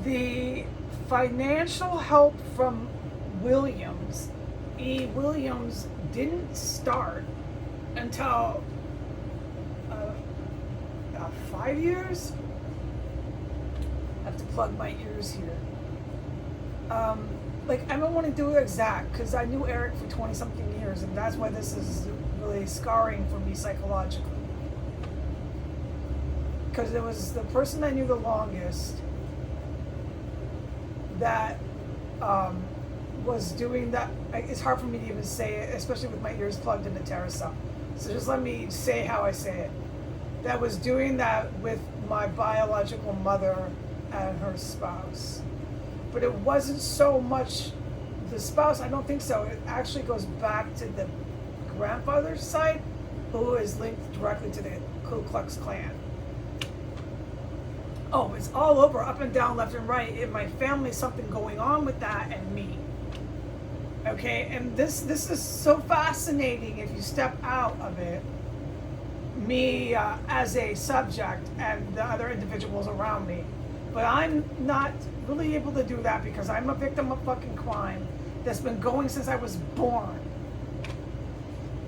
The financial help from Williams, E. Williams, didn't start until about 5 years. I have to plug my ears here. Like, I don't want to do it exact because I knew Eric for 20 something years, and that's why this is really scarring for me psychologically. Because it was the person I knew the longest that was doing that. It's hard for me to even say it, especially with my ears plugged into Terracell. So just let me say how I say it. That was doing that with my biological mother and her spouse. But it wasn't so much the spouse, I don't think so. It actually goes back to the grandfather's side, who is linked directly to the Ku Klux Klan. Oh, it's all over, up and down, left and right. In my family, something going on with that and me. Okay, and this is so fascinating if you step out of it. Me as a subject and the other individuals around me. But I'm not really able to do that because I'm a victim of fucking crime that's been going since I was born.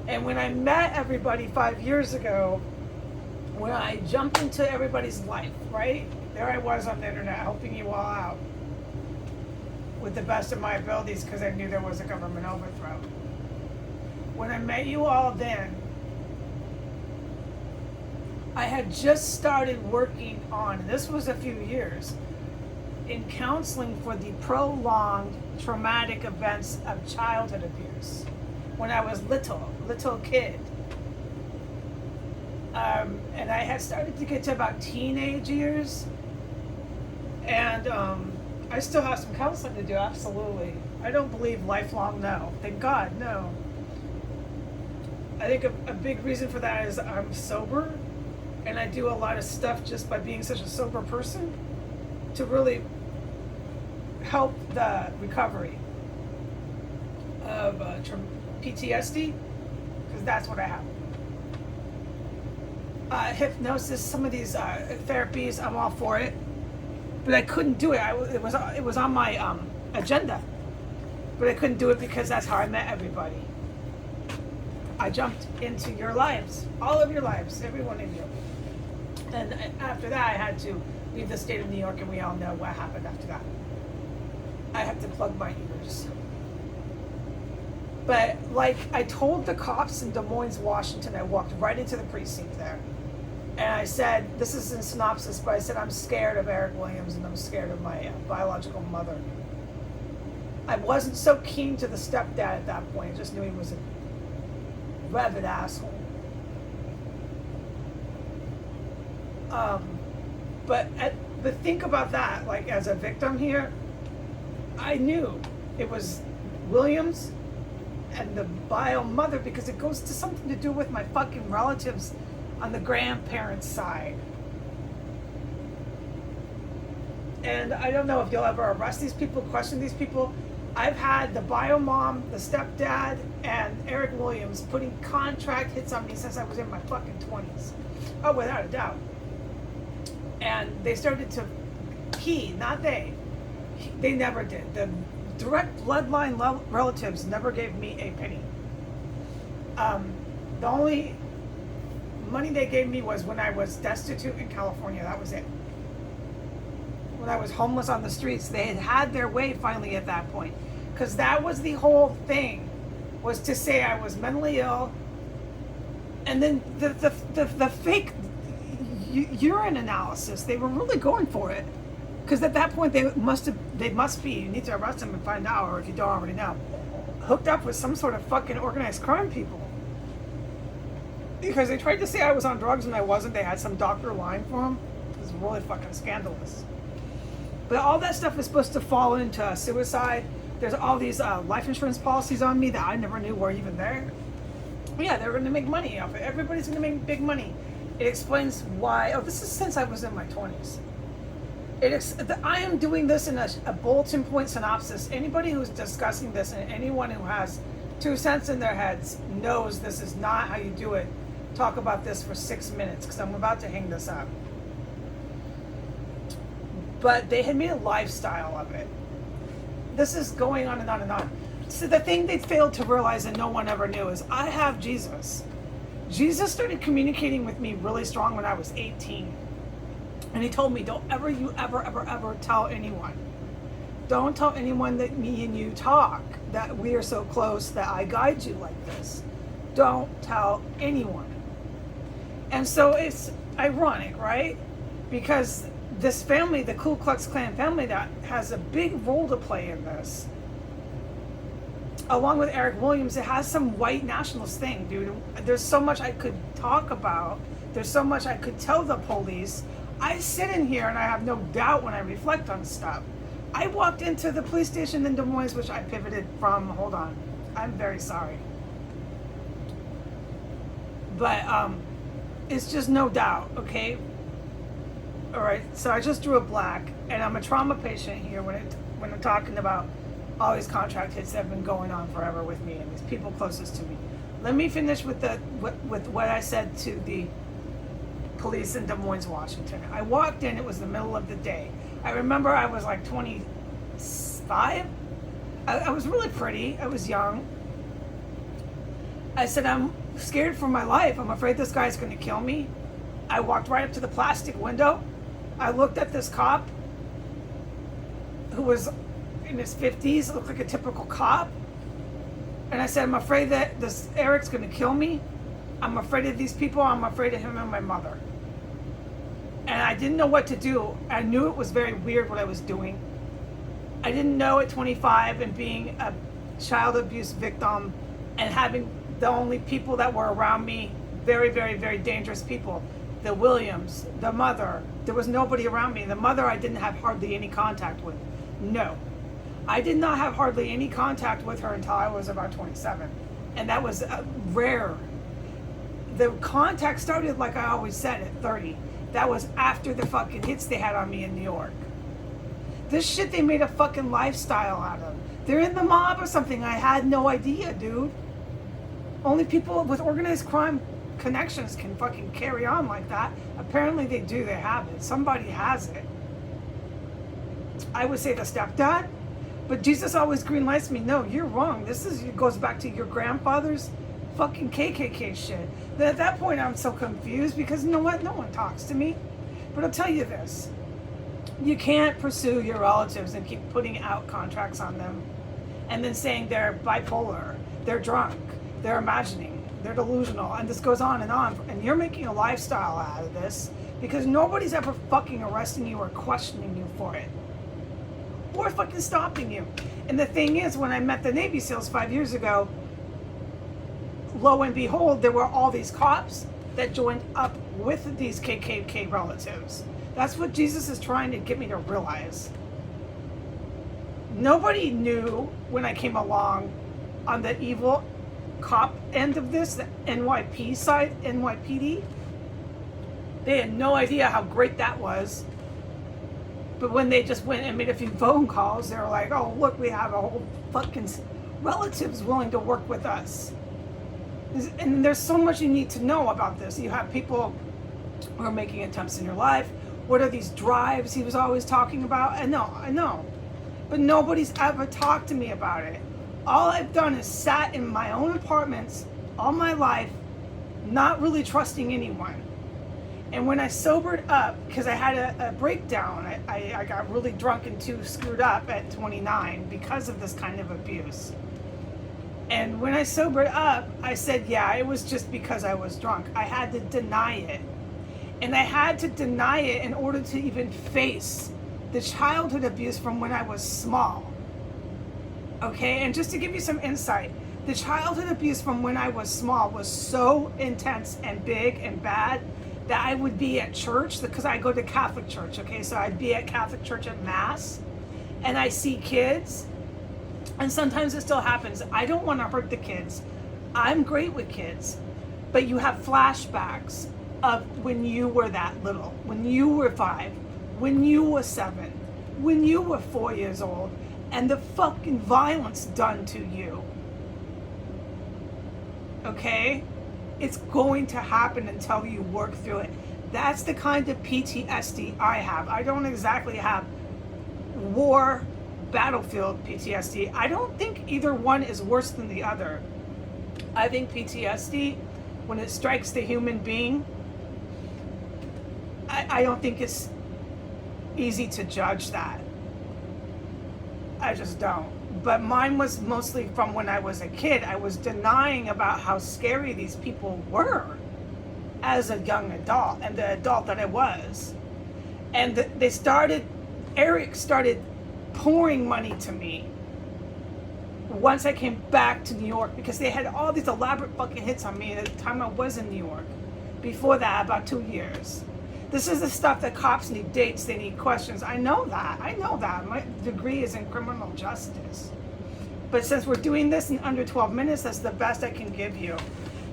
And when I met everybody 5 years ago, when I jumped into everybody's life, right? There I was on the internet helping you all out with the best of my abilities because I knew there was a government overthrow. When I met you all then, I had just started working on, and this was a few years, in counseling for the prolonged traumatic events of childhood abuse when I was little kid. And I had started to get to about teenage years, and I still have some counseling to do, absolutely. I don't believe lifelong, no. Thank God, no. I think a big reason for that is I'm sober, and I do a lot of stuff just by being such a sober person to really help the recovery of PTSD, because that's what I have. Hypnosis, some of these therapies, I'm all for it, but I couldn't do it. It was on my agenda, but I couldn't do it because that's how I met everybody. I jumped into your lives, all of your lives, every one of you. And after that, I had to leave the state of New York, and we all know what happened after that. I had to plug my ears. But like I told the cops in Des Moines, Washington, I walked right into the precinct there. And I said, this is in synopsis, but I said, I'm scared of Eric Williams and I'm scared of my biological mother. I wasn't so keen to the stepdad at that point. I just knew he was a rabid asshole. But think about that, like as a victim here, I knew it was Williams and the bio mother because it goes to something to do with my fucking relatives on the grandparents' side. And I don't know if you'll ever arrest these people, question these people. I've had the bio mom, the stepdad, and Eric Williams putting contract hits on me since I was in my fucking 20s. Oh, without a doubt. And they started to, not they never did. The direct bloodline relatives never gave me a penny. The only money they gave me was when I was destitute in California. That was it. When I was homeless on the streets, they had their way finally at that point. Because that was the whole thing, was to say I was mentally ill. And then the fake urine analysis, they were really going for it. Because at that point, they must be, you need to arrest them and find out, or if you don't already know, hooked up with some sort of fucking organized crime people. Because they tried to say I was on drugs and I wasn't. They had some doctor lying for them. It was really fucking scandalous. But all that stuff is supposed to fall into suicide. There's all these life insurance policies on me that I never knew were even there. But yeah, they're going to make money off it. Everybody's going to make big money. It explains why. Oh, this is since I was in my 20s. I am doing this in a bulletin point synopsis. Anybody who's discussing this and anyone who has 2 cents in their heads knows this is not how you do it. Talk about this for 6 minutes because I'm about to hang this up. but they had made a lifestyle of it. This is going on and on and on. So the thing they failed to realize and no one ever knew is I have Jesus. Jesus started communicating with me really strong when I was 18. And he told me, don't ever tell anyone. Don't tell anyone that me and you talk, that we are so close, that I guide you like this. Don't tell anyone. And so it's ironic, right? Because this family, the Ku Klux Klan family, that has a big role to play in this, along with Eric Williams, it has some white nationalist thing, dude. There's so much I could talk about. There's so much I could tell the police. I sit in here and I have no doubt when I reflect on stuff. I walked into the police station in Des Moines, which I pivoted from. Hold on. I'm very sorry. But it's just no doubt, okay? All right, so I just drew a black, and I'm a trauma patient here when I'm talking about all these contract hits that have been going on forever with me and these people closest to me. Let me finish with what I said to the police in Des Moines, Washington. I walked in, it was the middle of the day. I remember I was like 25. I was really pretty, I was young. I said, I'm scared for my life. I'm afraid this guy's gonna kill me. I walked right up to the plastic window. I looked at this cop who was in his 50s, looked like a typical cop. And I said, I'm afraid that this Eric's gonna kill me. I'm afraid of these people. I'm afraid of him and my mother. And I didn't know what to do. I knew it was very weird what I was doing. I didn't know at 25 and being a child abuse victim and having the only people that were around me, very, very, very dangerous people. The Williams, the mother, there was nobody around me. The mother I didn't have hardly any contact with. No. I did not have hardly any contact with her until I was about 27. And that was rare. The contact started, like I always said, at 30. That was after the fucking hits they had on me in New York. This shit they made a fucking lifestyle out of. They're in the mob or something. I had no idea, dude. Only people with organized crime connections can fucking carry on like that. Apparently they do, they have it. Somebody has it. I would say the stepdad, but Jesus always green lights me. No, you're wrong. It goes back to your grandfather's fucking KKK shit. Then at that point I'm so confused because you know what? No one talks to me. But I'll tell you this. You can't pursue your relatives and keep putting out contracts on them and then saying they're bipolar, they're drunk, they're imagining, they're delusional, and this goes on. And you're making a lifestyle out of this because nobody's ever fucking arresting you or questioning you for it. Or fucking stopping you. And the thing is, when I met the Navy SEALs 5 years ago, lo and behold, there were all these cops that joined up with these KKK relatives. That's what Jesus is trying to get me to realize. Nobody knew when I came along on the evil cop end of this, the NYP side, NYPD. They had no idea how great that was. But when they just went and made a few phone calls, they were like, oh, look, we have a whole fucking relatives willing to work with us. And there's so much you need to know about this. You have people who are making attempts in your life. What are these drives he was always talking about? I know. But nobody's ever talked to me about it. All I've done is sat in my own apartments all my life, not really trusting anyone. And when I sobered up, because I had a breakdown, I got really drunk and too screwed up at 29 because of this kind of abuse. And when I sobered up, I said, yeah, it was just because I was drunk. I had to deny it. And I had to deny it in order to even face the childhood abuse from when I was small. Okay, and just to give you some insight, the childhood abuse from when I was small was so intense and big and bad that I would be at church, because I go to Catholic church, okay? So I'd be at Catholic church at Mass, and I see kids, and sometimes it still happens. I don't want to hurt the kids. I'm great with kids, but you have flashbacks of when you were that little, when you were 5, when you were 7, when you were 4 years old, and the fucking violence done to you. Okay? It's going to happen until you work through it. That's the kind of PTSD I have. I don't exactly have war, battlefield PTSD. I don't think either one is worse than the other. I think PTSD, when it strikes the human being, I don't think it's easy to judge that. I just don't. But mine was mostly from when I was a kid. I was denying about how scary these people were as a young adult, and the adult that I was. And Eric started pouring money to me once I came back to New York, because they had all these elaborate fucking hits on me at the time I was in New York. Before that, about 2 years. This is the stuff that cops need dates, they need questions. I know that. My degree is in criminal justice. But since we're doing this in under 12 minutes, that's the best I can give you.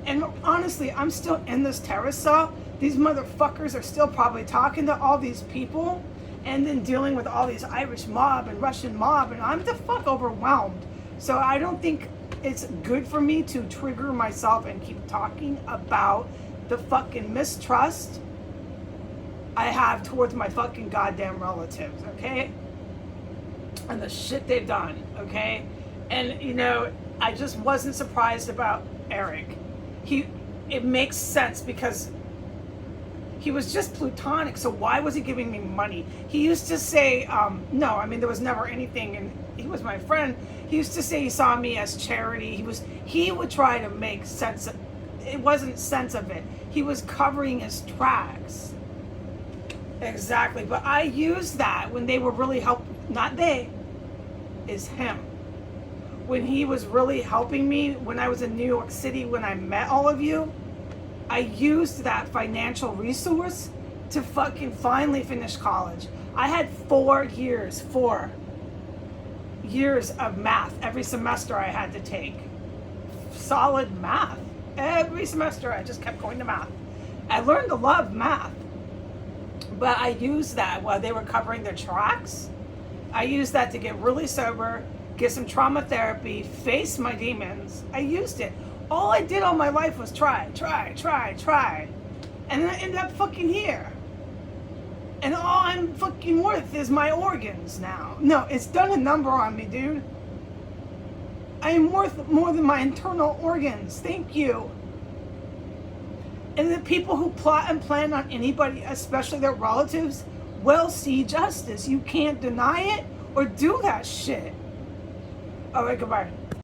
And honestly, I'm still in this terror cell. These motherfuckers are still probably talking to all these people and then dealing with all these Irish mob and Russian mob, and I'm the fuck overwhelmed. So I don't think it's good for me to trigger myself and keep talking about the fucking mistrust I have towards my fucking goddamn relatives, okay? And the shit they've done, okay? And, you know, I just wasn't surprised about Eric. It makes sense because he was just plutonic, so why was he giving me money? He used to say, no, I mean, there was never anything, and he was my friend. He used to say he saw me as charity. He would try to make sense of it. Wasn't sense of it. He was covering his tracks. Exactly, but I used that when they were really not they, is him. When he was really helping me, when I was in New York City, when I met all of you, I used that financial resource to fucking finally finish college. I had 4 years of math every semester I had to take. Solid math. Every semester I just kept going to math. I learned to love math. But I used that while they were covering their tracks. I used that to get really sober, get some trauma therapy, face my demons. I used it. All I did all my life was try. And then I ended up fucking here. And all I'm fucking worth is my organs now. No, it's done a number on me, dude. I am worth more than my internal organs. Thank you. And the people who plot and plan on anybody, especially their relatives, will see justice. You can't deny it or do that shit. All right, goodbye.